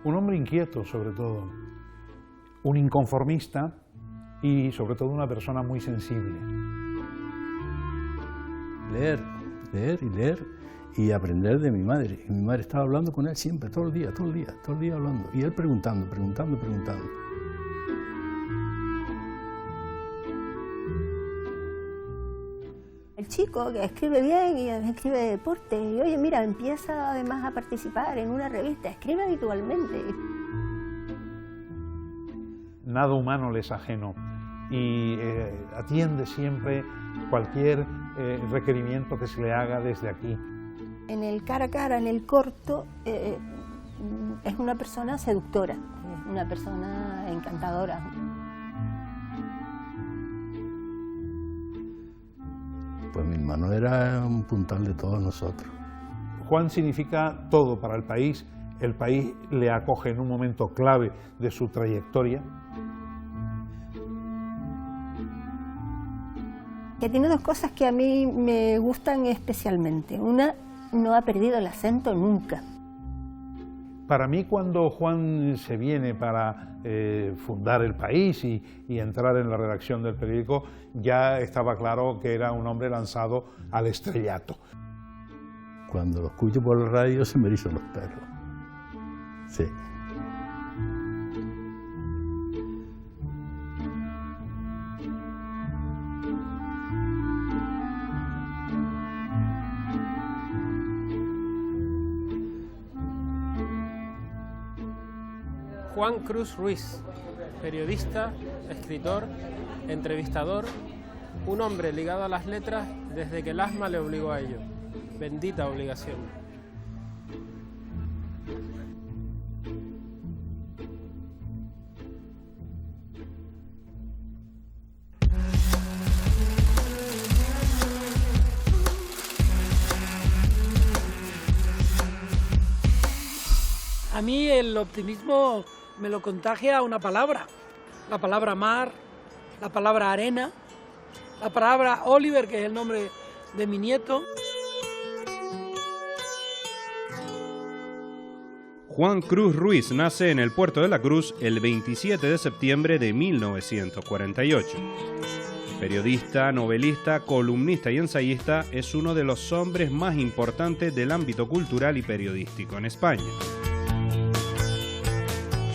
Un hombre inquieto, sobre todo, un inconformista y, sobre todo, una persona muy sensible. Leer, leer y leer y aprender de mi madre. Y mi madre estaba hablando con él siempre, todo el día hablando. Y él preguntando. El chico que escribe bien y escribe deporte, y oye, mira, empieza además a participar en una revista, escribe habitualmente. Nada humano le es ajeno y atiende siempre cualquier requerimiento que se le haga desde aquí. En el cara a cara, en el corto, es una persona seductora, es una persona encantadora. Pues mi hermano era un puntal de todos nosotros. Juan significa todo para el país le acoge en un momento clave de su trayectoria. Que tiene dos cosas que a mí me gustan especialmente. Una, no ha perdido el acento nunca. Para mí, cuando Juan se viene para fundar El País y entrar en la redacción del periódico, ya estaba claro que era un hombre lanzado al estrellato. Cuando lo escucho por la radio se me erizan los pelos. Sí. Juan Cruz Ruiz, periodista, escritor, entrevistador, un hombre ligado a las letras desde que el asma le obligó a ello. Bendita obligación. A mí el optimismo me lo contagia una palabra, la palabra mar, la palabra arena, la palabra Oliver, que es el nombre de mi nieto. Juan Cruz Ruiz nace en el Puerto de la Cruz el 27 de septiembre de 1948. Periodista, novelista, columnista y ensayista, es uno de los hombres más importantes del ámbito cultural y periodístico en España.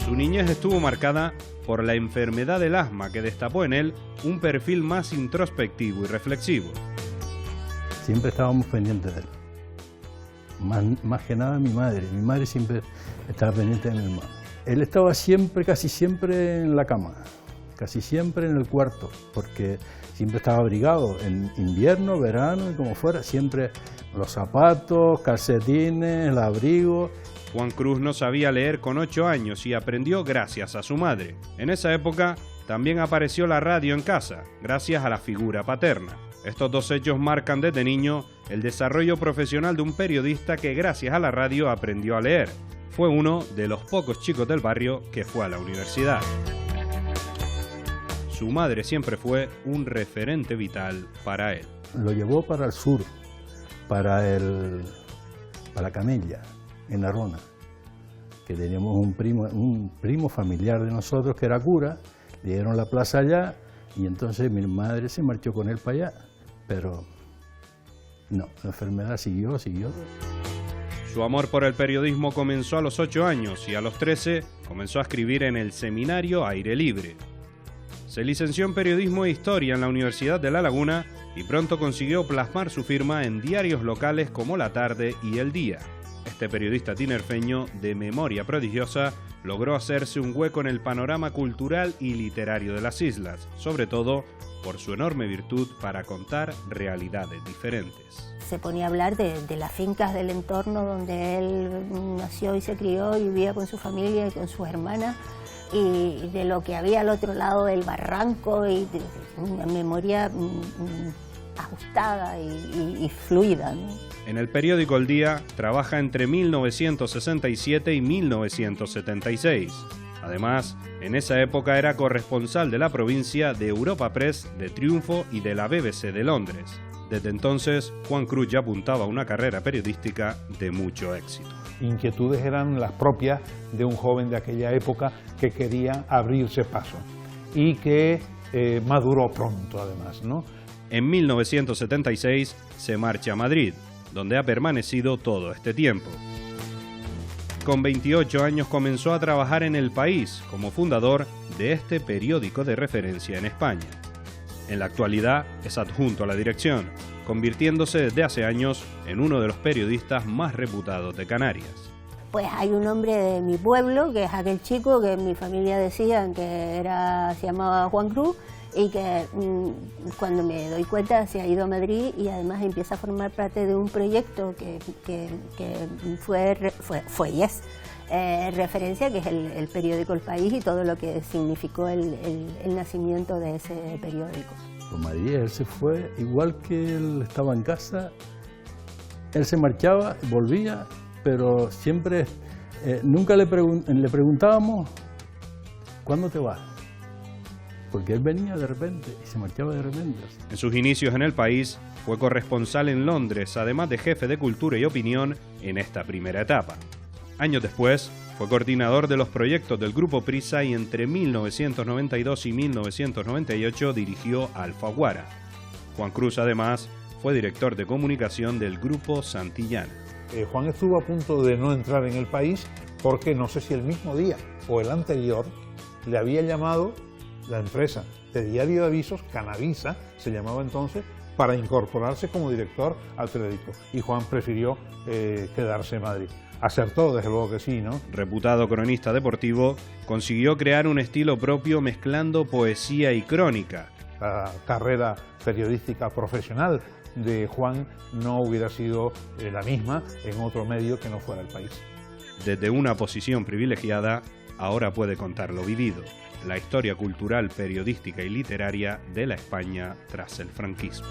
Su niñez estuvo marcada por la enfermedad del asma que destapó en él un perfil más introspectivo y reflexivo. Siempre estábamos pendientes de él. Más que nada mi madre siempre estaba pendiente de mi hermano. Él estaba siempre, casi siempre en la cama, casi siempre en el cuarto, porque siempre estaba abrigado en invierno, verano y como fuera, siempre los zapatos, calcetines, el abrigo. Juan Cruz no sabía leer con 8 años y aprendió gracias a su madre. En esa época también apareció la radio en casa, gracias a la figura paterna. Estos dos hechos marcan desde niño el desarrollo profesional de un periodista que gracias a la radio aprendió a leer. Fue uno de los pocos chicos del barrio que fue a la universidad. Su madre siempre fue un referente vital para él. Lo llevó para el sur, para Canella, en Arona, que teníamos un primo familiar de nosotros que era cura, le dieron la plaza allá y entonces mi madre se marchó con él para allá, pero no, la enfermedad siguió. Su amor por el periodismo comenzó a los 8 años y a los 13 comenzó a escribir en el semanario Aire Libre. Se licenció en Periodismo e Historia en la Universidad de La Laguna y pronto consiguió plasmar su firma en diarios locales como La Tarde y El Día. Este periodista tinerfeño de memoria prodigiosa logró hacerse un hueco en el panorama cultural y literario de las islas, sobre todo por su enorme virtud para contar realidades diferentes. Se ponía a hablar de las fincas del entorno donde él nació y se crió y vivía con su familia y con sus hermanas, y de lo que había al otro lado del barranco, y de una memoria ajustada y fluida, ¿no? En el periódico El Día trabaja entre 1967 y 1976. Además, en esa época era corresponsal de la provincia de Europa Press, de Triunfo y de la BBC de Londres. Desde entonces, Juan Cruz ya apuntaba a una carrera periodística de mucho éxito. inquietudes eran las propias de un joven de aquella época que quería abrirse paso y que maduró pronto además, ¿no? En 1976 se marcha a Madrid, donde ha permanecido todo este tiempo. Con 28 años comenzó a trabajar en El País como fundador de este periódico de referencia en España. En la actualidad es adjunto a la dirección, convirtiéndose desde hace años en uno de los periodistas más reputados de Canarias. Pues hay un hombre de mi pueblo, que es aquel chico que mi familia decía que se llamaba Juan Cruz, y que cuando me doy cuenta se ha ido a Madrid y además empieza a formar parte de un proyecto que fue y es referencia, que es el periódico El País y todo lo que significó el nacimiento de ese periódico. Con Madrid él se fue, igual que él estaba en casa, él se marchaba, volvía, pero siempre, nunca le preguntábamos, ¿cuándo te vas? Porque él venía de repente y se marchaba de repente. En sus inicios en El País fue corresponsal en Londres, además de jefe de cultura y opinión en esta primera etapa. Años después fue coordinador de los proyectos del Grupo Prisa y entre 1992 y 1998 dirigió Alfaguara. Juan Cruz además fue director de comunicación del Grupo Santillana. Juan estuvo a punto de no entrar en El País porque no sé si el mismo día o el anterior le había llamado la empresa de diario de avisos, Canavisa, se llamaba entonces, para incorporarse como director al periódico. Y Juan prefirió quedarse en Madrid. Acertó, desde luego que sí, ¿no? Reputado cronista deportivo, consiguió crear un estilo propio mezclando poesía y crónica. La carrera periodística profesional de Juan no hubiera sido la misma en otro medio que no fuera El País. Desde una posición privilegiada, ahora puede contar lo vivido, la historia cultural, periodística y literaria de la España tras el franquismo.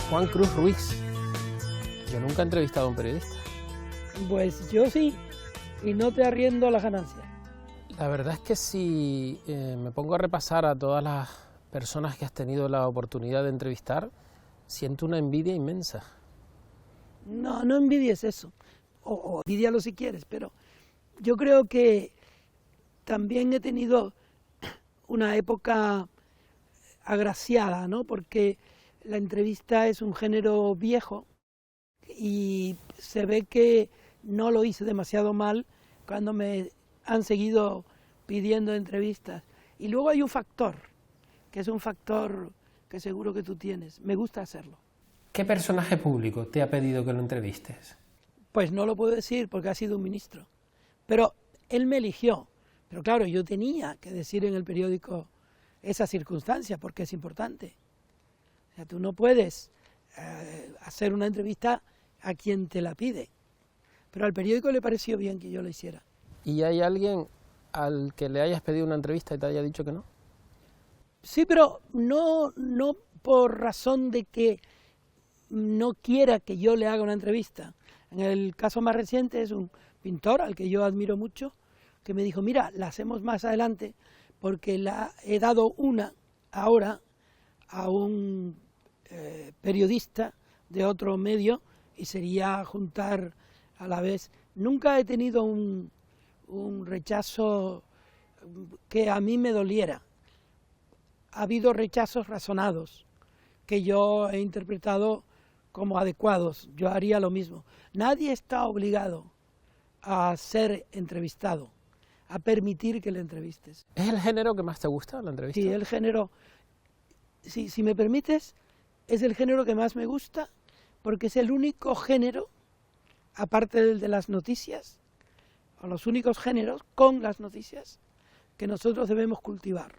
Juan Cruz Ruiz. Yo nunca he entrevistado a un periodista. Pues yo sí, y no te arriendo las ganancias. La verdad es que si me pongo a repasar a todas las personas que has tenido la oportunidad de entrevistar, siento una envidia inmensa. No, no envidies eso, o envidialo si quieres, pero yo creo que también he tenido una época agraciada, ¿no? Porque la entrevista es un género viejo y se ve que no lo hice demasiado mal cuando me han seguido pidiendo entrevistas. Y luego hay un factor, que es un factor que seguro que tú tienes. Me gusta hacerlo. ¿Qué personaje público te ha pedido que lo entrevistes? Pues no lo puedo decir porque ha sido un ministro. Pero él me eligió. Pero claro, yo tenía que decir en el periódico esa circunstancia porque es importante. O sea, tú no puedes hacer una entrevista a quien te la pide. Pero al periódico le pareció bien que yo lo hiciera. ¿Y hay alguien al que le hayas pedido una entrevista y te haya dicho que no? Sí, pero no por razón de que no quiera que yo le haga una entrevista. En el caso más reciente es un pintor al que yo admiro mucho, que me dijo, mira, la hacemos más adelante porque la he dado una ahora a un periodista de otro medio y sería juntar a la vez. Nunca he tenido un rechazo que a mí me doliera. Ha habido rechazos razonados que yo he interpretado como adecuados. Yo haría lo mismo. Nadie está obligado a ser entrevistado, a permitir que le entrevistes. ¿Es el género que más te gusta, la entrevista? Sí, el género, si me permites, es el género que más me gusta porque es el único género, aparte del de las noticias, o los únicos géneros con las noticias que nosotros debemos cultivar.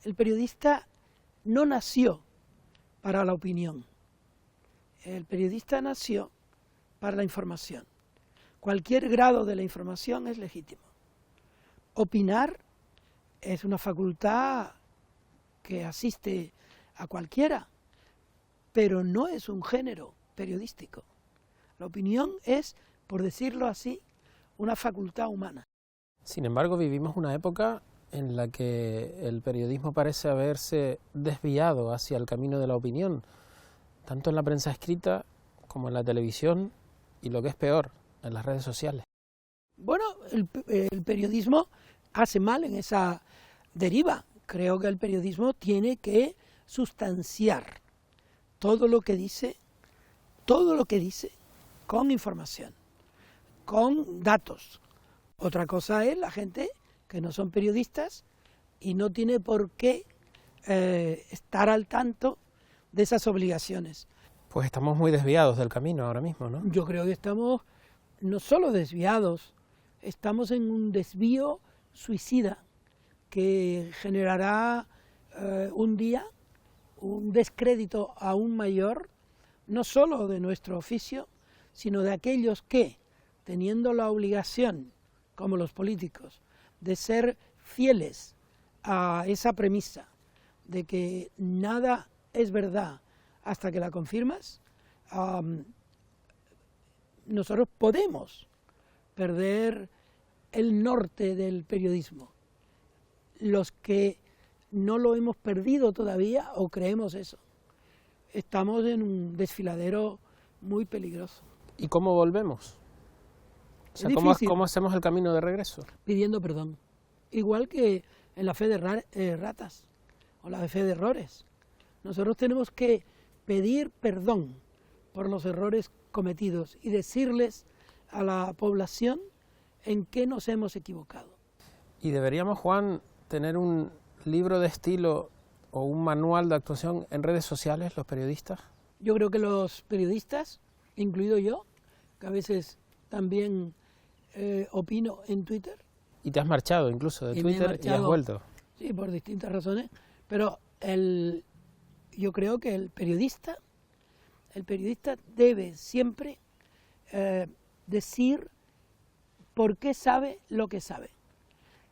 El periodista no nació para la opinión. El periodista nació para la información. Cualquier grado de la información es legítimo. Opinar es una facultad que asiste a cualquiera, pero no es un género periodístico. La opinión es, por decirlo así, una facultad humana. Sin embargo, vivimos una época en la que el periodismo parece haberse desviado hacia el camino de la opinión, tanto en la prensa escrita como en la televisión y, lo que es peor, en las redes sociales. Bueno, el periodismo hace mal en esa deriva. Creo que el periodismo tiene que sustanciar todo lo que dice con información, con datos. Otra cosa es la gente que no son periodistas y no tiene por qué estar al tanto de esas obligaciones. Pues estamos muy desviados del camino ahora mismo, ¿no? Yo creo que estamos no solo desviados, estamos en un desvío suicida que generará un día un descrédito aún mayor, no solo de nuestro oficio, sino de aquellos que, teniendo la obligación, como los políticos, de ser fieles a esa premisa de que nada es verdad hasta que la confirmas, nosotros podemos perder el norte del periodismo. Los que no lo hemos perdido todavía o creemos eso, estamos en un desfiladero muy peligroso. ¿Y cómo volvemos? O sea, ¿cómo hacemos el camino de regreso? Pidiendo perdón. Igual que en la fe de ratas o la fe de errores. Nosotros tenemos que pedir perdón por los errores cometidos y decirles a la población en qué nos hemos equivocado. ¿Y deberíamos, Juan, tener un libro de estilo o un manual de actuación en redes sociales, los periodistas? Yo creo que los periodistas, incluido yo, que a veces también opino en Twitter. Y te has marchado incluso de Twitter y has vuelto. Sí, por distintas razones, pero yo creo que el periodista debe siempre decir por qué sabe lo que sabe.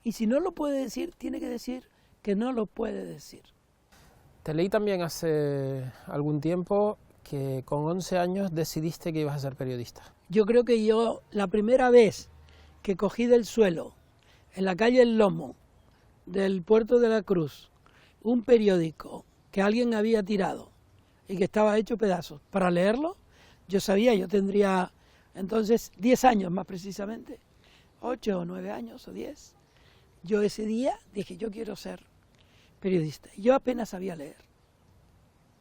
Y si no lo puede decir, tiene que decir que no lo puede decir. Te leí también hace algún tiempo que con 11 años decidiste que ibas a ser periodista. Yo creo que la primera vez que cogí del suelo, en la calle El Lomo, del Puerto de la Cruz, un periódico que alguien había tirado y que estaba hecho pedazos, para leerlo, yo tendría entonces 10 años más precisamente, 8 o 9 años o 10. Yo ese día dije, yo quiero ser periodista. Yo apenas sabía leer,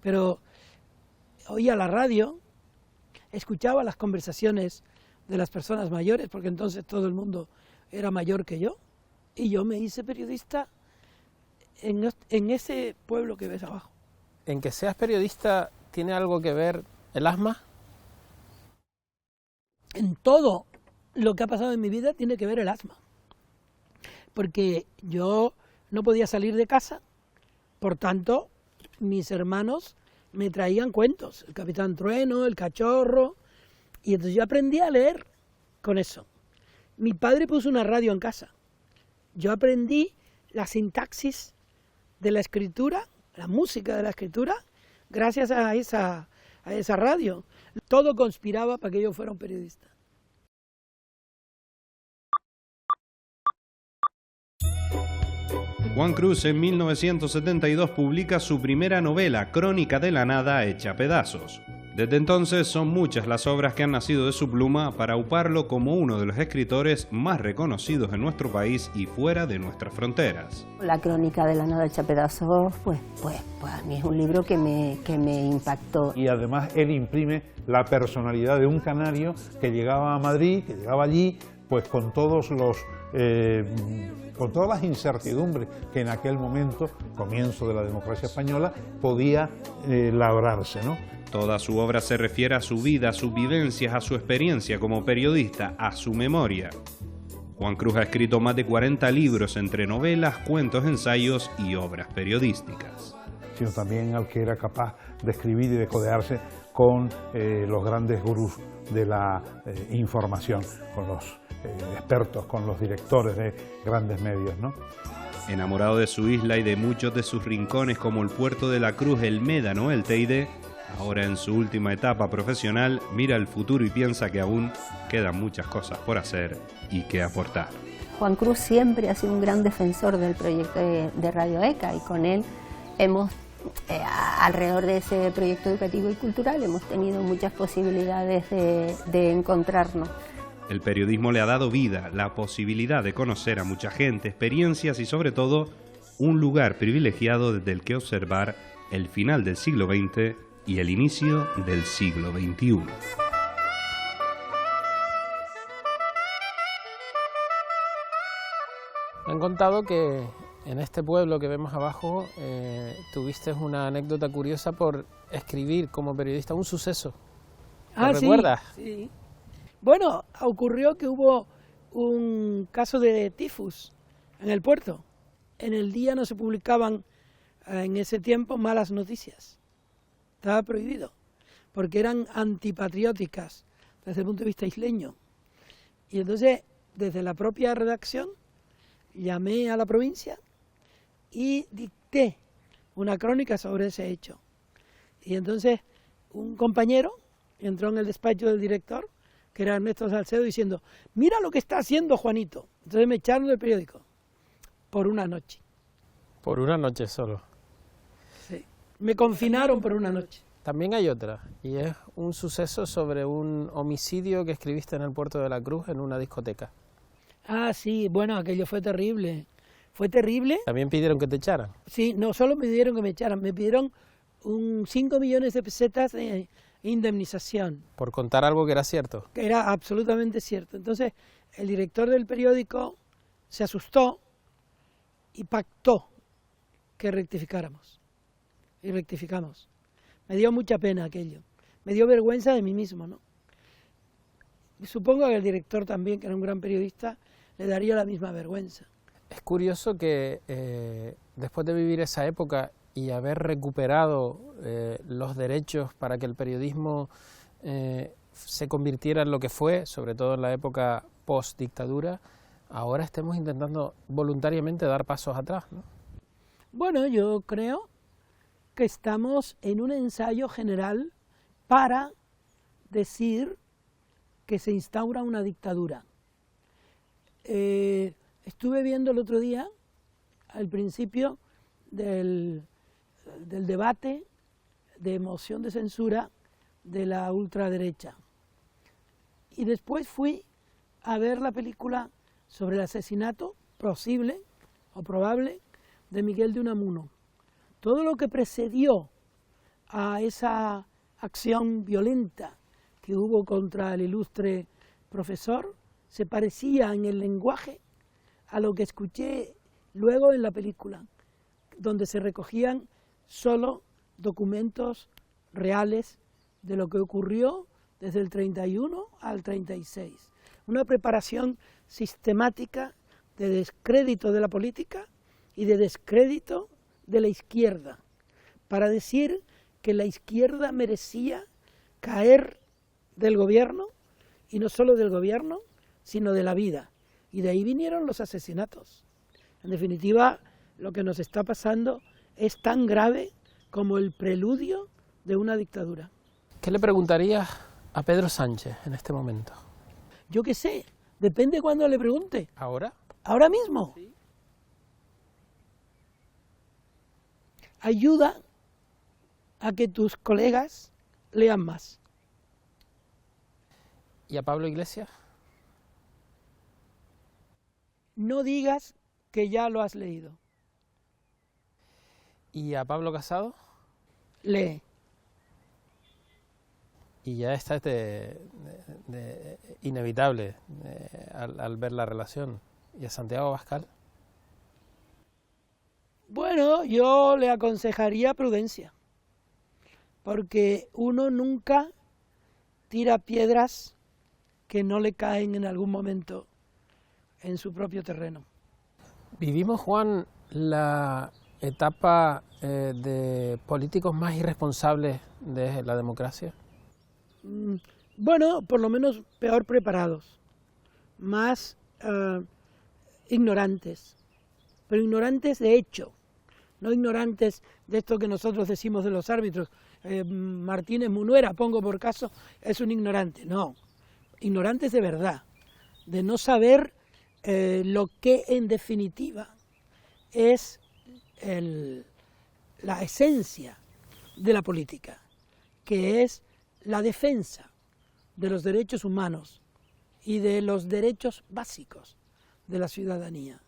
pero oía la radio, escuchaba las conversaciones de las personas mayores, porque entonces todo el mundo era mayor que yo, y yo me hice periodista en ese pueblo que ves abajo. ¿En que seas periodista tiene algo que ver el asma? En todo lo que ha pasado en mi vida tiene que ver el asma, porque yo no podía salir de casa, por tanto mis hermanos me traían cuentos, el Capitán Trueno, el Cachorro, y entonces yo aprendí a leer con eso. Mi padre puso una radio en casa, yo aprendí la sintaxis de la escritura, la música de la escritura, gracias a esa radio. Todo conspiraba para que yo fuera un periodista. Juan Cruz en 1972 publica su primera novela, Crónica de la Nada hecha pedazos. Desde entonces son muchas las obras que han nacido de su pluma para auparlo como uno de los escritores más reconocidos en nuestro país y fuera de nuestras fronteras. La Crónica de la Nada hecha pedazos, pues a mí es un libro que me impactó. Y además él imprime la personalidad de un canario que llegaba a Madrid, que llegaba allí, pues con todas las incertidumbres que en aquel momento, comienzo de la democracia española, podía labrarse, ¿no? Toda su obra se refiere a su vida, a sus vivencias, a su experiencia como periodista, a su memoria. Juan Cruz ha escrito más de 40 libros entre novelas, cuentos, ensayos y obras periodísticas. Sino también al que era capaz de escribir y de codearse con los grandes gurús de la información, con los expertos, con los directores de grandes medios, ¿no? Enamorado de su isla y de muchos de sus rincones como el Puerto de la Cruz, el Médano, el Teide, Ahora en su última etapa profesional, mira el futuro y piensa que aún quedan muchas cosas por hacer y que aportar. Juan Cruz siempre ha sido un gran defensor del proyecto de Radio ECA y con él hemos, alrededor de ese proyecto educativo y cultural, hemos tenido muchas posibilidades de encontrarnos. El periodismo le ha dado vida, la posibilidad de conocer a mucha gente, experiencias y sobre todo un lugar privilegiado desde el que observar el final del siglo XX y el inicio del siglo XXI. Me han contado que en este pueblo que vemos abajo tuviste una anécdota curiosa por escribir como periodista un suceso. ¿Te recuerdas? Sí. Bueno, ocurrió que hubo un caso de tifus en el puerto. En el día no se publicaban en ese tiempo malas noticias. Estaba prohibido, porque eran antipatrióticas desde el punto de vista isleño. Y entonces, desde la propia redacción, llamé a la provincia y dicté una crónica sobre ese hecho. Y entonces un compañero entró en el despacho del director, que era Ernesto Salcedo, diciendo: mira lo que está haciendo Juanito. Entonces me echaron del periódico por una noche. Por una noche solo. Sí. Me confinaron por una noche. También hay otra, y es un suceso sobre un homicidio que escribiste en el Puerto de la Cruz en una discoteca. Ah, sí, bueno, aquello fue terrible. Fue terrible. También pidieron que te echaran. Sí, no solo me pidieron que me echaran, me pidieron 5 millones de pesetas de indemnización. Por contar algo que era cierto. Que era absolutamente cierto. Entonces, el director del periódico se asustó y pactó que rectificáramos. Y rectificamos. Me dio mucha pena aquello. Me dio vergüenza de mí mismo, ¿no? Y supongo que el director también, que era un gran periodista, le daría la misma vergüenza. Es curioso que después de vivir esa época y haber recuperado los derechos para que el periodismo se convirtiera en lo que fue, sobre todo en la época post-dictadura, ahora estemos intentando voluntariamente dar pasos atrás, ¿no? Bueno, yo creo que estamos en un ensayo general para decir que se instaura una dictadura. Estuve viendo el otro día, al principio del debate de moción de censura de la ultraderecha. Y después fui a ver la película sobre el asesinato posible o probable de Miguel de Unamuno. Todo lo que precedió a esa acción violenta que hubo contra el ilustre profesor se parecía en el lenguaje a lo que escuché luego en la película, donde se recogían solo documentos reales de lo que ocurrió desde el 31 al 36. Una preparación sistemática de descrédito de la política y de descrédito de la izquierda, para decir que la izquierda merecía caer del gobierno, y no solo del gobierno, sino de la vida. Y de ahí vinieron los asesinatos. En definitiva, lo que nos está pasando es tan grave como el preludio de una dictadura. ¿Qué le preguntarías a Pedro Sánchez en este momento? Yo qué sé, depende cuando le pregunte. ¿Ahora? ¿Ahora mismo? Sí. Ayuda a que tus colegas lean más. ¿Y a Pablo Iglesias? No digas que ya lo has leído. ¿Y a Pablo Casado? Lee. Y ya está inevitable al ver la relación. ¿Y a Santiago Abascal? Bueno, yo le aconsejaría prudencia, porque uno nunca tira piedras que no le caen en algún momento en su propio terreno. ¿Vivimos, Juan, la etapa de políticos más irresponsables de la democracia? Bueno, por lo menos peor preparados, más ignorantes, pero ignorantes de hecho, no ignorantes de esto que nosotros decimos de los árbitros, Martínez Munuera, pongo por caso, es un ignorante. No, ignorante es de verdad, de no saber lo que en definitiva es la esencia de la política, que es la defensa de los derechos humanos y de los derechos básicos de la ciudadanía.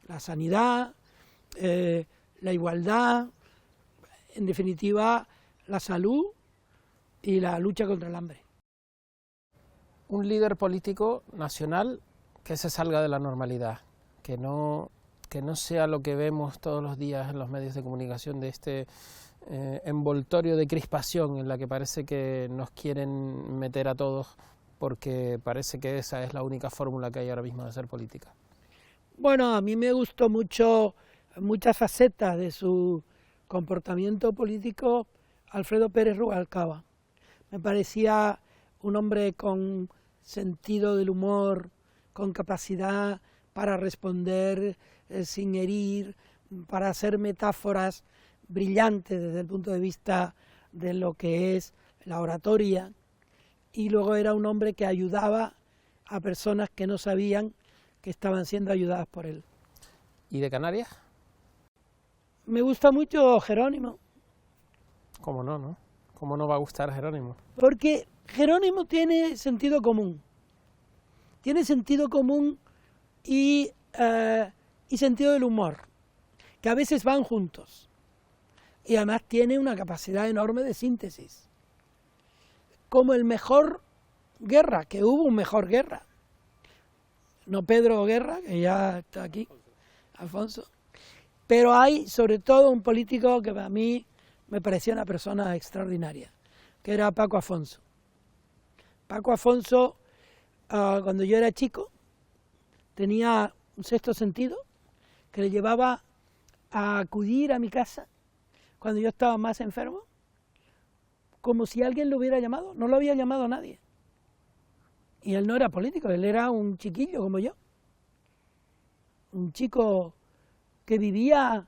La sanidad, la igualdad, en definitiva la salud y la lucha contra el hambre. Un líder político nacional que se salga de la normalidad, que no sea lo que vemos todos los días en los medios de comunicación, de este envoltorio de crispación en la que parece que nos quieren meter a todos, porque parece que esa es la única fórmula que hay ahora mismo de hacer política. Bueno, a mí me gustó mucho muchas facetas de su comportamiento político Alfredo Pérez Rubalcaba. Me parecía un hombre con sentido del humor, con capacidad para responder sin herir, para hacer metáforas brillantes desde el punto de vista de lo que es la oratoria, y luego era un hombre que ayudaba a personas que no sabían que estaban siendo ayudadas por él. ¿Y de Canarias? Me gusta mucho Jerónimo. ¿Cómo no, no? ¿Cómo no va a gustar Jerónimo? Porque Jerónimo tiene sentido común. Tiene sentido común y sentido del humor, que a veces van juntos. Y además tiene una capacidad enorme de síntesis. Como el mejor Guerra, que hubo un mejor Guerra. No Pedro Guerra, que ya está aquí, Alfonso. Pero hay sobre todo un político que a mí me parecía una persona extraordinaria, que era Paco Afonso. Paco Afonso, cuando yo era chico, tenía un sexto sentido que le llevaba a acudir a mi casa cuando yo estaba más enfermo, como si alguien lo hubiera llamado. No lo había llamado nadie. Y él no era político, él era un chiquillo como yo. Un chico que vivía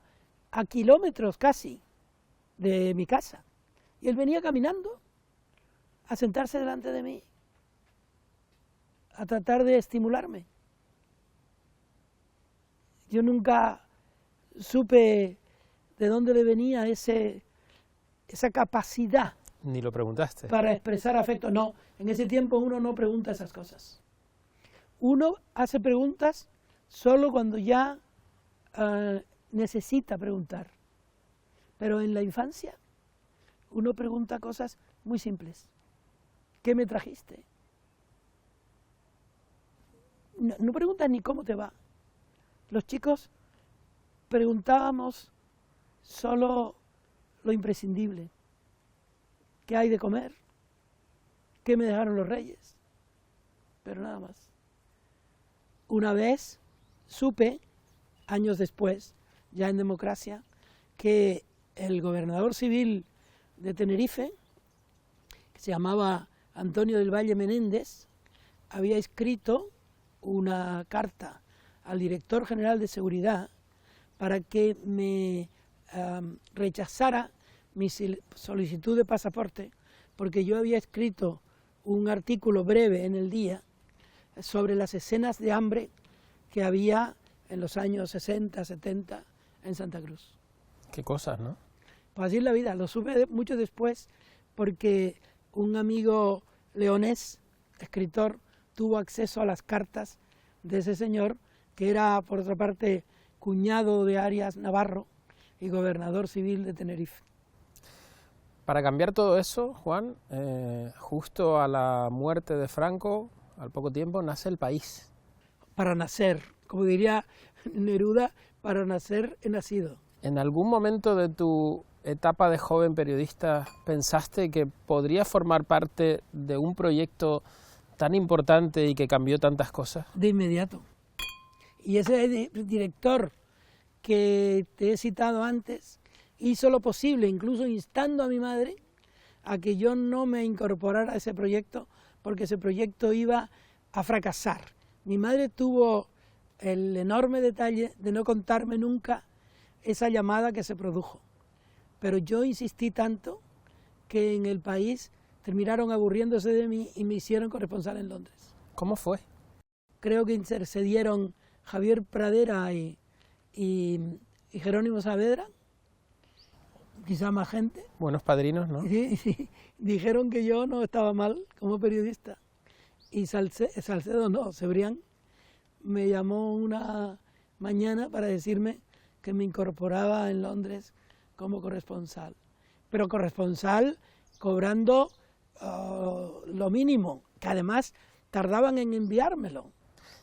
a kilómetros casi de mi casa. Y él venía caminando a sentarse delante de mí, a tratar de estimularme. Yo nunca supe de dónde le venía esa capacidad. Ni lo preguntaste. Para expresar afecto. No, en ese tiempo uno no pregunta esas cosas. Uno hace preguntas solo cuando ya necesita preguntar. Pero en la infancia uno pregunta cosas muy simples. ¿Qué me trajiste? No preguntan ni cómo te va. Los chicos preguntábamos solo lo imprescindible. ¿Qué hay de comer? ¿Qué me dejaron los reyes? Pero nada más. Una vez supe, años después, ya en democracia, que el gobernador civil de Tenerife, que se llamaba Antonio del Valle Menéndez, había escrito una carta al director general de seguridad para que me rechazara mi solicitud de pasaporte, porque yo había escrito un artículo breve en El Día sobre las escenas de hambre que había en los años 60, 70 en Santa Cruz. Qué cosas, ¿no? Pues así es la vida. Lo supe mucho después porque un amigo leonés, escritor, tuvo acceso a las cartas de ese señor, que era, por otra parte, cuñado de Arias Navarro y gobernador civil de Tenerife. Para cambiar todo eso, Juan, justo a la muerte de Franco, al poco tiempo, nace El País. Para nacer, como diría Neruda, para nacer he nacido. ¿En algún momento de tu etapa de joven periodista pensaste que podría formar parte de un proyecto tan importante y que cambió tantas cosas? De inmediato. Y ese director que te he citado antes hizo lo posible, incluso instando a mi madre a que yo no me incorporara a ese proyecto, porque ese proyecto iba a fracasar. Mi madre tuvo el enorme detalle de no contarme nunca esa llamada que se produjo. Pero yo insistí tanto que en El País terminaron aburriéndose de mí y me hicieron corresponsal en Londres. ¿Cómo fue? Creo que intercedieron Javier Pradera y Jerónimo Saavedra, quizá más gente. Buenos padrinos, ¿no? Sí, dijeron que yo no estaba mal como periodista. Y Cebrián me llamó una mañana para decirme que me incorporaba en Londres como corresponsal. Pero corresponsal cobrando lo mínimo, que además tardaban en enviármelo.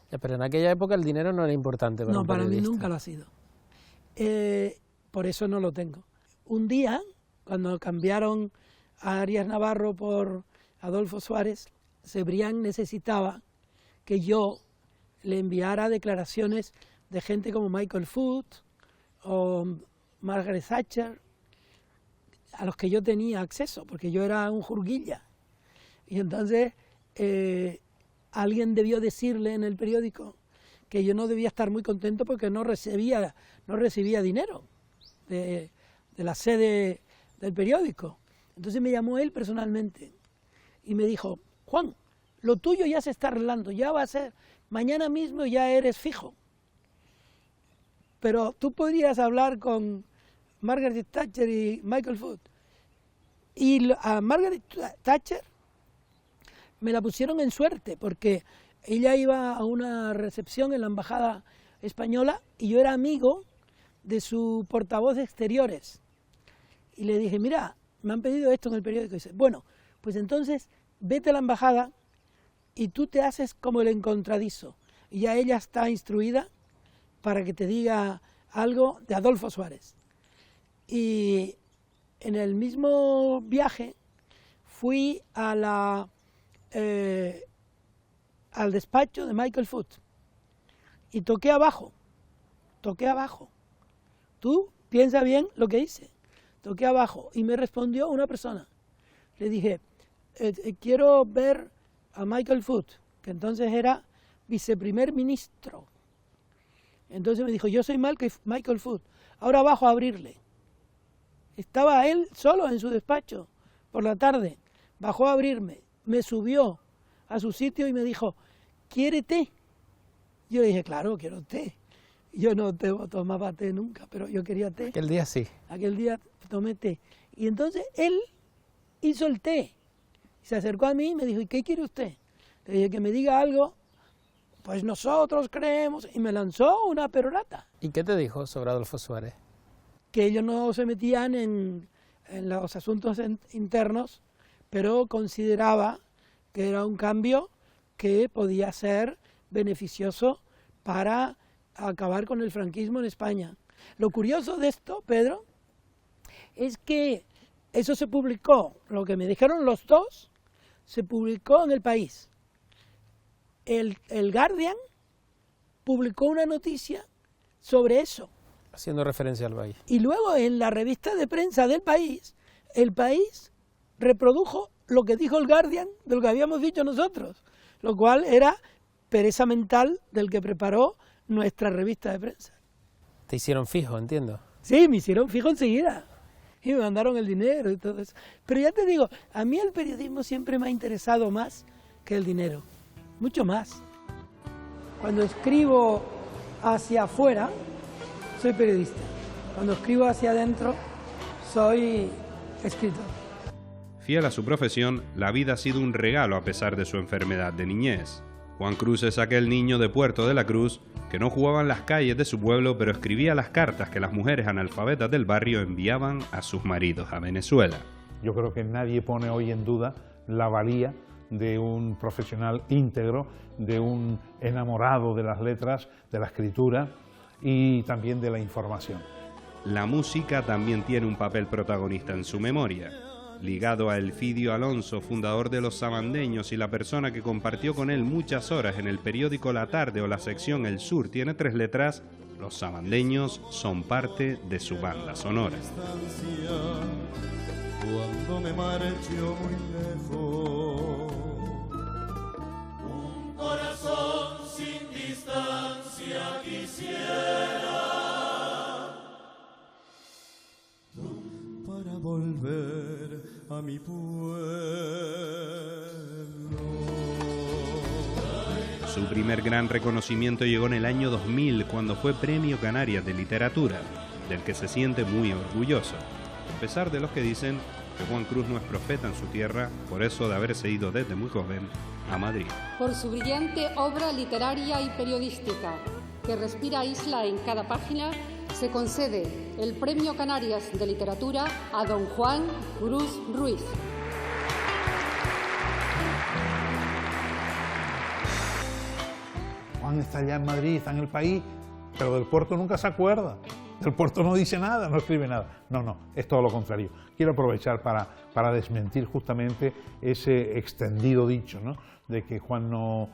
Ya, pero en aquella época el dinero no era importante para un No, para mí periodista. nunca lo ha sido. Por eso no lo tengo. Un día, cuando cambiaron a Arias Navarro por Adolfo Suárez, Cebrián necesitaba que yo le enviara declaraciones de gente como Michael Foot o Margaret Thatcher, a los que yo tenía acceso, porque yo era un jurguilla. Y entonces alguien debió decirle en el periódico que yo no debía estar muy contento porque no recibía dinero de la sede del periódico. Entonces me llamó él personalmente y me dijo: Juan, lo tuyo ya se está arreglando, ya va a ser, mañana mismo ya eres fijo. Pero tú podrías hablar con Margaret Thatcher y Michael Foot. Y a Margaret Thatcher me la pusieron en suerte, porque ella iba a una recepción en la embajada española y yo era amigo de su portavoz de exteriores. Y le dije: mira, me han pedido esto en el periódico. Y dice: bueno, pues entonces vete a la embajada y tú te haces como el encontradizo. Y ya ella está instruida para que te diga algo de Adolfo Suárez. Y en el mismo viaje fui a al despacho de Michael Foot y toqué abajo. Tú piensa bien lo que hice. Toqué abajo y me respondió una persona. Le dije: quiero ver a Michael Foot, que entonces era viceprimer ministro. Entonces me dijo: yo soy Michael Foot, ahora bajo a abrirle. Estaba él solo en su despacho por la tarde, bajó a abrirme, me subió a su sitio y me dijo: ¿quiere té? Yo le dije: claro, quiero té. Yo no tomaba té nunca, pero yo quería té. Aquel día sí. Aquel día tomé té. Y entonces él hizo el té. Se acercó a mí y me dijo: ¿y qué quiere usted? Le dije: que me diga algo. Pues nosotros creemos. Y me lanzó una perorata. ¿Y qué te dijo sobre Adolfo Suárez? Que ellos no se metían en los asuntos internos, pero consideraba que era un cambio que podía ser beneficioso para acabar con el franquismo en España. Lo curioso de esto, Pedro, es que eso se publicó, lo que me dijeron los dos, se publicó en El País. El Guardian publicó una noticia sobre eso. Haciendo referencia al país. Y luego en la revista de prensa del País, El País reprodujo lo que dijo el Guardian de lo que habíamos dicho nosotros, lo cual era pereza mental del que preparó nuestra revista de prensa. Te hicieron fijo, entiendo. Sí, me hicieron fijo enseguida y me mandaron el dinero y todo eso. Pero ya te digo, a mí el periodismo siempre me ha interesado más que el dinero, mucho más. Cuando escribo hacia afuera, soy periodista. Cuando escribo hacia adentro, soy escritor. Fiel a su profesión, la vida ha sido un regalo a pesar de su enfermedad de niñez. Juan Cruz es aquel niño de Puerto de la Cruz que no jugaba en las calles de su pueblo, pero escribía las cartas que las mujeres analfabetas del barrio enviaban a sus maridos a Venezuela. Yo creo que nadie pone hoy en duda la valía de un profesional íntegro, de un enamorado de las letras, de la escritura y también de la información. La música también tiene un papel protagonista en su memoria. Ligado a Elfidio Alonso, fundador de Los Samandeños y la persona que compartió con él muchas horas en el periódico La Tarde o la sección El Sur tiene 3 letras, Los Samandeños son parte de su banda sonora. Cuando me marcho muy lejos, un corazón sin distancia quisiera para volver a mi mi pueblo. Su primer gran reconocimiento llegó en el año 2000, cuando fue Premio Canarias de Literatura, del que se siente muy orgulloso, a pesar de los que dicen que Juan Cruz no es profeta en su tierra, por eso de haberse ido desde muy joven a Madrid. Por su brillante obra literaria y periodística, que respira isla en cada página, se concede el Premio Canarias de Literatura a don Juan Cruz Ruiz. Juan está allá en Madrid, está en el país, pero del puerto nunca se acuerda. Del puerto no dice nada, no escribe nada. No, es todo lo contrario. Quiero aprovechar para desmentir justamente ese extendido dicho, ¿no?, de que Juan no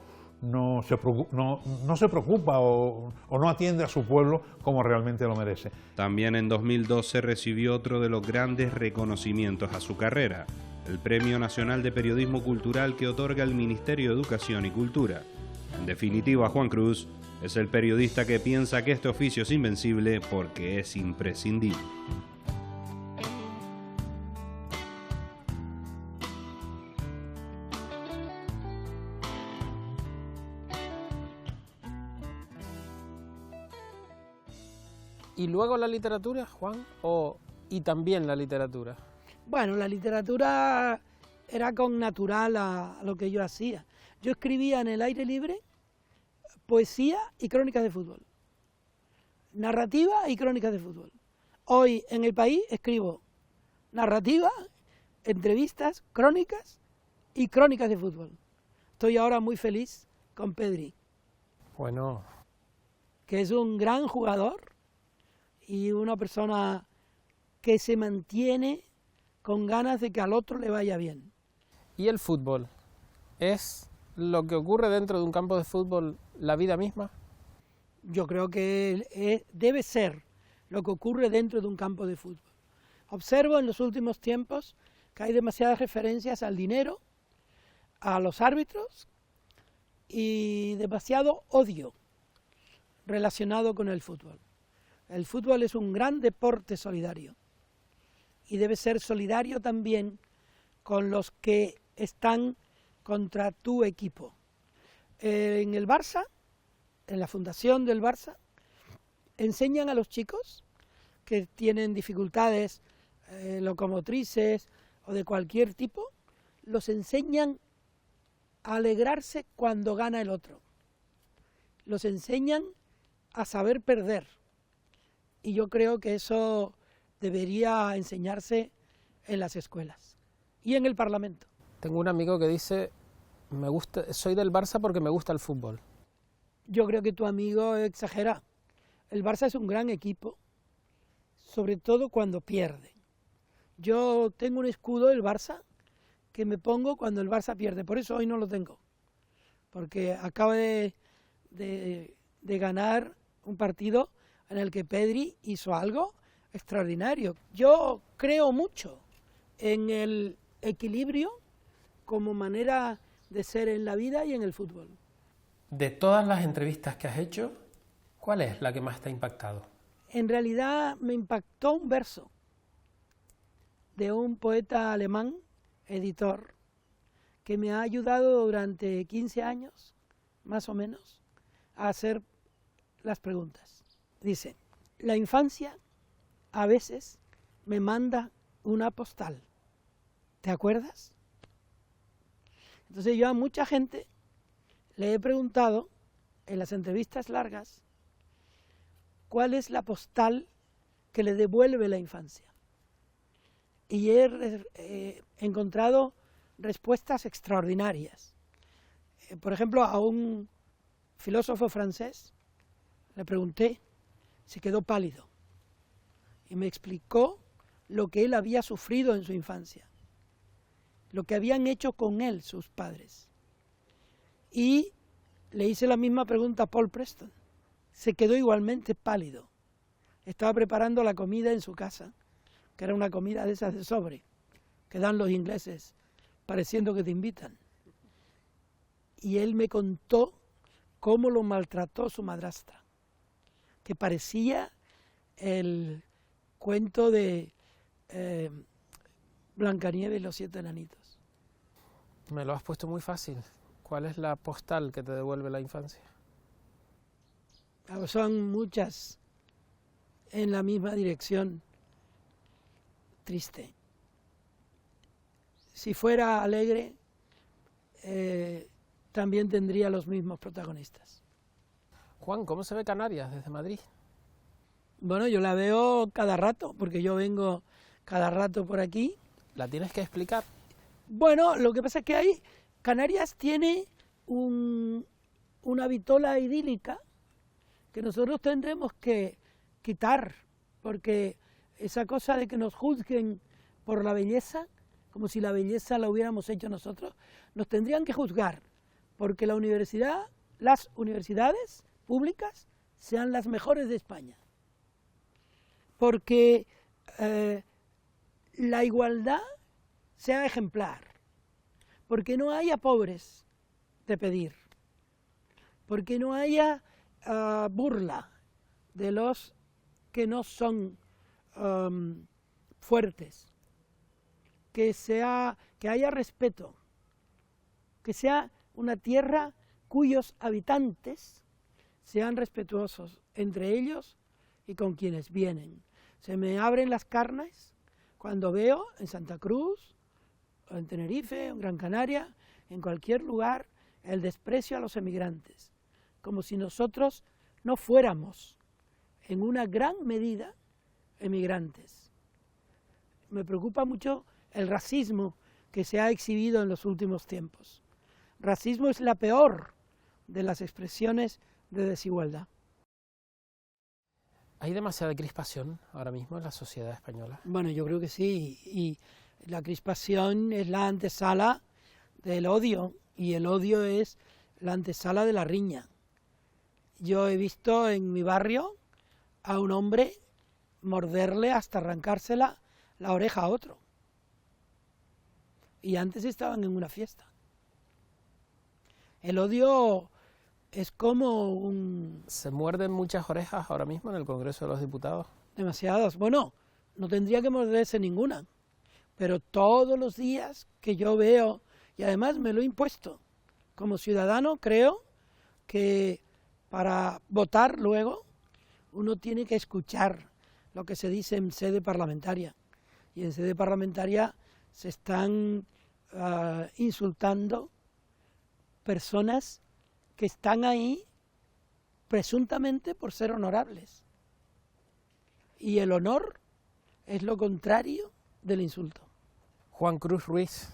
se preocupa o no atiende a su pueblo como realmente lo merece. También en 2012 recibió otro de los grandes reconocimientos a su carrera, el Premio Nacional de Periodismo Cultural que otorga el Ministerio de Educación y Cultura. En definitiva, Juan Cruz es el periodista que piensa que este oficio es invencible porque es imprescindible. ¿Y luego la literatura, Juan? ¿Y también la literatura? Bueno, la literatura era connatural a lo que yo hacía. Yo escribía en el aire libre poesía y crónicas de fútbol, narrativa y crónicas de fútbol. Hoy en El País escribo narrativa, entrevistas, crónicas y crónicas de fútbol. Estoy ahora muy feliz con Pedri. Bueno. Que es un gran jugador y una persona que se mantiene con ganas de que al otro le vaya bien. ¿Y el fútbol? ¿Es lo que ocurre dentro de un campo de fútbol la vida misma? Yo creo que debe ser lo que ocurre dentro de un campo de fútbol. Observo en los últimos tiempos que hay demasiadas referencias al dinero, a los árbitros y demasiado odio relacionado con el fútbol. El fútbol es un gran deporte solidario y debe ser solidario también con los que están contra tu equipo. En el Barça, en la fundación del Barça, enseñan a los chicos que tienen dificultades locomotrices o de cualquier tipo, los enseñan a alegrarse cuando gana el otro. Los enseñan a saber perder. Y yo creo que eso debería enseñarse en las escuelas y en el Parlamento. Tengo un amigo que dice, soy del Barça porque me gusta el fútbol. Yo creo que tu amigo exagera. El Barça es un gran equipo, sobre todo cuando pierde. Yo tengo un escudo del Barça que me pongo cuando el Barça pierde, por eso hoy no lo tengo, porque acaba de ganar un partido en el que Pedri hizo algo extraordinario. Yo creo mucho en el equilibrio como manera de ser en la vida y en el fútbol. De todas las entrevistas que has hecho, ¿cuál es la que más te ha impactado? En realidad me impactó un verso de un poeta alemán, editor, que me ha ayudado durante 15 años, más o menos, a hacer las preguntas. Dice, la infancia a veces me manda una postal. ¿Te acuerdas? Entonces yo a mucha gente le he preguntado en las entrevistas largas cuál es la postal que le devuelve la infancia. Y he encontrado respuestas extraordinarias. Por ejemplo, a un filósofo francés le pregunté, se quedó pálido y me explicó lo que él había sufrido en su infancia, lo que habían hecho con él sus padres. Y le hice la misma pregunta a Paul Preston. Se quedó igualmente pálido. Estaba preparando la comida en su casa, que era una comida de esas de sobre, que dan los ingleses, pareciendo que te invitan. Y él me contó cómo lo maltrató su madrastra, que parecía el cuento de Blancanieves y los 7 enanitos. Me lo has puesto muy fácil. ¿Cuál es la postal que te devuelve la infancia? Son muchas en la misma dirección. Triste. Si fuera alegre, también tendría los mismos protagonistas. Juan, ¿cómo se ve Canarias desde Madrid? Bueno, yo la veo cada rato, porque yo vengo cada rato por aquí. ¿La tienes que explicar? Bueno, lo que pasa es que Canarias tiene una vitola idílica que nosotros tendremos que quitar, porque esa cosa de que nos juzguen por la belleza, como si la belleza la hubiéramos hecho nosotros, nos tendrían que juzgar, porque las universidades públicas sean las mejores de España, porque la igualdad sea ejemplar, porque no haya pobres de pedir, porque no haya burla de los que no son fuertes, que haya respeto, que sea una tierra cuyos habitantes sean respetuosos entre ellos y con quienes vienen. Se me abren las carnes cuando veo en Santa Cruz, en Tenerife, en Gran Canaria, en cualquier lugar, el desprecio a los emigrantes, como si nosotros no fuéramos, en una gran medida, emigrantes. Me preocupa mucho el racismo que se ha exhibido en los últimos tiempos. Racismo es la peor de las expresiones de desigualdad. ¿Hay demasiada crispación ahora mismo en la sociedad española? Bueno, yo creo que sí, y la crispación es la antesala del odio, y el odio es la antesala de la riña. Yo he visto en mi barrio a un hombre morderle hasta arrancársela la oreja a otro. Y antes estaban en una fiesta. El odio es como un... ¿Se muerden muchas orejas ahora mismo en el Congreso de los Diputados? Demasiadas. Bueno, no tendría que morderse ninguna. Pero todos los días que yo veo, y además me lo he impuesto, como ciudadano creo que para votar luego uno tiene que escuchar lo que se dice en sede parlamentaria. Y en sede parlamentaria se están insultando personas que están ahí presuntamente por ser honorables. Y el honor es lo contrario del insulto. Juan Cruz Ruiz,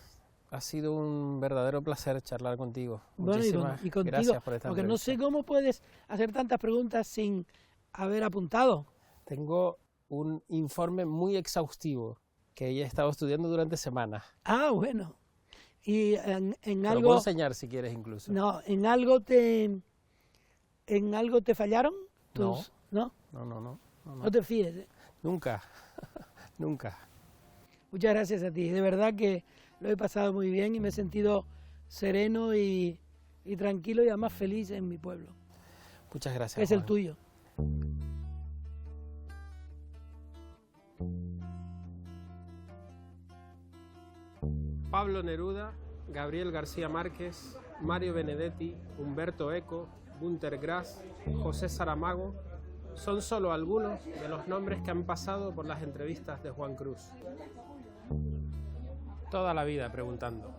ha sido un verdadero placer charlar contigo. Bueno, y contigo, gracias por esta porque no entrevista. sé cómo puedes hacer tantas preguntas sin haber apuntado. Tengo un informe muy exhaustivo que he estado estudiando durante semanas. Ah, bueno. Y en Te algo... lo puedo enseñar si quieres incluso. No, ¿en algo te fallaron? ¿No? No te fíes, ¿eh? Nunca, nunca. Muchas gracias a ti. De verdad que lo he pasado muy bien y me he sentido sereno y tranquilo y además feliz en mi pueblo. Muchas gracias. Es Juan. el tuyo. Pablo Neruda, Gabriel García Márquez, Mario Benedetti, Humberto Eco, Günter Grass, José Saramago, son solo algunos de los nombres que han pasado por las entrevistas de Juan Cruz. Toda la vida preguntando.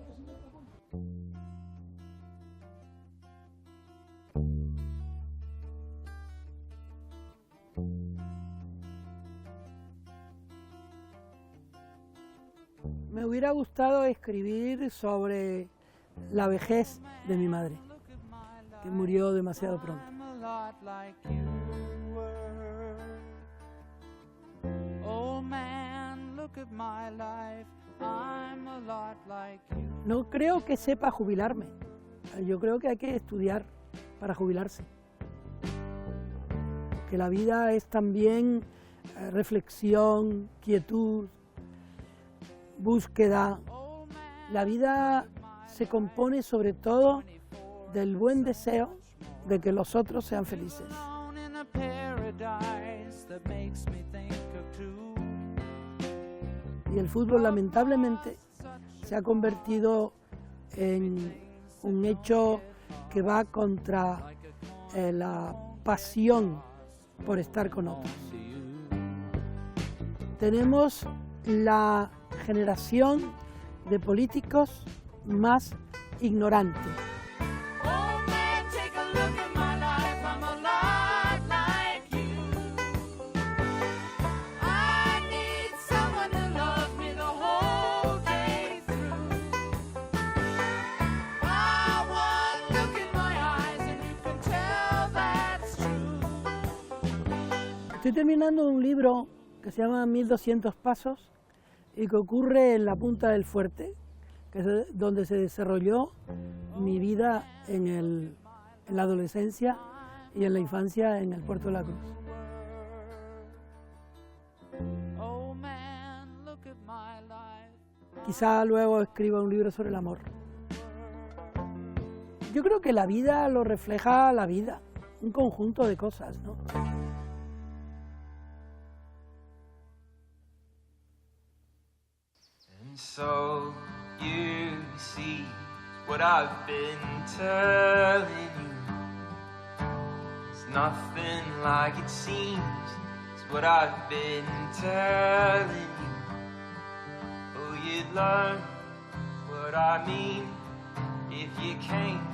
Me hubiera gustado escribir sobre la vejez de mi madre, que murió demasiado pronto. No creo que sepa jubilarme. Yo creo que hay que estudiar para jubilarse. Que la vida es también reflexión, quietud, búsqueda. La vida se compone sobre todo del buen deseo de que los otros sean felices. Y el fútbol, lamentablemente, se ha convertido en un hecho que va contra la pasión por estar con otros. Tenemos la generación de políticos más ignorante. Estoy terminando un libro que se llama 1200 pasos y que ocurre en la Punta del Fuerte, que es donde se desarrolló mi vida en la adolescencia y en la infancia en el Puerto de la Cruz. Quizá luego escriba un libro sobre el amor. Yo creo que la vida lo refleja la vida, un conjunto de cosas, ¿no? So you see what I've been telling you. It's nothing like it seems. It's what I've been telling you. Oh, you'd learn what I mean if you came